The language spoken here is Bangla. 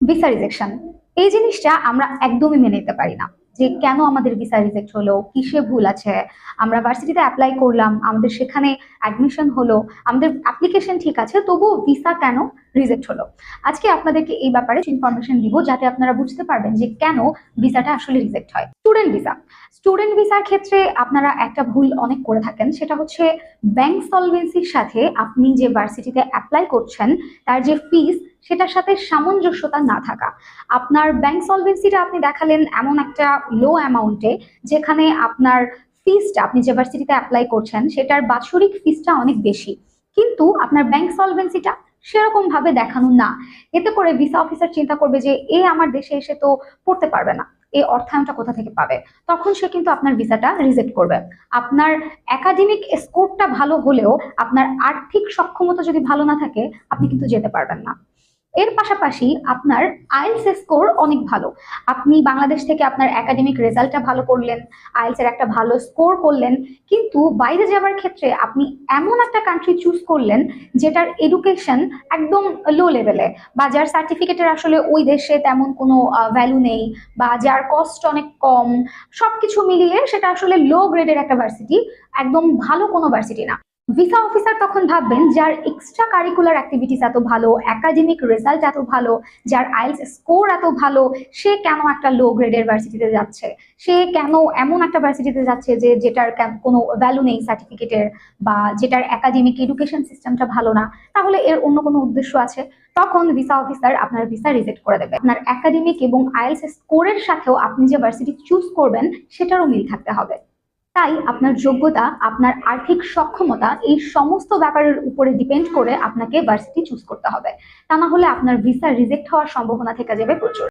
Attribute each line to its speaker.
Speaker 1: ভিসা রিজেকশন এই জিনিসটা আমরা একদমই মেনে নিতে পারি না। যে কেন আমাদের ভিসা রিজেক্ট হলো, কিসে ভুল আছে। আমরা ভার্সিটিতে অ্যাপ্লাই করলাম, আমাদের সেখানে অ্যাডমিশন হলো, আমাদের অ্যাপ্লিকেশন ঠিক আছে, তবুও ভিসা কেন রিজেক্ট হলো। আজকে আপনাদেরকে এই ব্যাপারে ইনফরমেশন দিব যাতে আপনারা বুঝতে পারবেন যে কেন ভিসাটা আসলে রিজেক্ট হয়। স্টুডেন্ট ভিসার ক্ষেত্রে আপনারা একটা ভুল অনেক করে থাকেন, সেটা হচ্ছে ব্যাংক সলভেন্সির সাথে আপনি যে ভার্সিটিতে অ্যাপ্লাই করছেন তার যে ফিস সেটার সাথে সামঞ্জস্যতা না থাকা। আপনার ব্যাংক সলভেন্সিটা আপনি দেখালেন এমন একটা লো অ্যামাউন্টে, যেখানে আপনার ফিসটা, আপনি যে ভার্সিটিতে অ্যাপ্লাই করছেন সেটার বাৎসরিক ফিসটা অনেক বেশি, কিন্তু আপনার ব্যাংক সলভেন্সিটা সেরকম ভাবে দেখানো না। এতে করে ভিসা অফিসার চিন্তা করবে যে আমার দেশে এসে তো পড়তে পারবে না, এই অর্থায়নটা কোথা থেকে পাবে। তখন সে কিন্তু আপনার ভিসাটা রিজেক্ট করবে। আপনার একাডেমিক স্কোরটা ভালো হলেও আপনার আর্থিক সক্ষমতা যদি ভালো না থাকে, আপনি কিন্তু যেতে পারবেন না। এর পাশাপাশি আপনার আইএলটিএস স্কোর অনেক ভালো, আপনি বাংলাদেশ থেকে আপনার একাডেমিক রেজাল্টটা ভালো করলেন, আইএলটিএস এর একটা ভালো স্কোর করলেন, কিন্তু বাইরে যাওয়ার ক্ষেত্রে আপনি এমন একটা কান্ট্রি চুজ করলেন যেটার এডুকেশন একদম লো লেভেলে, বা যার সার্টিফিকেটের আসলে ওই দেশে তেমন কোনো ভ্যালু নেই, বা যার কস্ট অনেক কম, সবকিছু মিলিয়ে সেটা আসলে লো গ্রেডের একটা ভার্সিটি, একদম ভালো কোনো ভার্সিটি না। ভিসা অফিসার তখন ভাববেন যার এক্সট্রা কারিকুলার অ্যাক্টিভিটিস এত ভালো, একাডেমিক রেজাল্ট এত ভালো, যার আইএলটিএস স্কোর এত ভালো, সে কেন একটা লো গ্রেডের ভার্সিটিতে যাচ্ছে, সে কেন এমন একটা ভার্সিটিতে যাচ্ছে যে যেটার কোনো ভ্যালু নেই সার্টিফিকেটের, বা যেটার একাডেমিক এডুকেশন সিস্টেমটা ভালো না। তাহলে এর অন্য কোনো উদ্দেশ্য আছে। তখন ভিসা অফিসার আপনার ভিসা রিজেক্ট করে দেবে। আপনার একাডেমিক এবং আইএলটিএস স্কোরের সাথেও আপনি যে ভার্সিটি চুজ করবেন সেটারও মিল থাকতে হবে। তাই আপনার যোগ্যতা, আপনার আর্থিক সক্ষমতা, এই সমস্ত ব্যাপারের উপরে ডিপেন্ড করে আপনাকে ভার্সিটি চুজ করতে হবে। তা না হলে আপনার ভিসা রিজেক্ট হওয়ার সম্ভাবনা থেকে যাবে প্রচুর।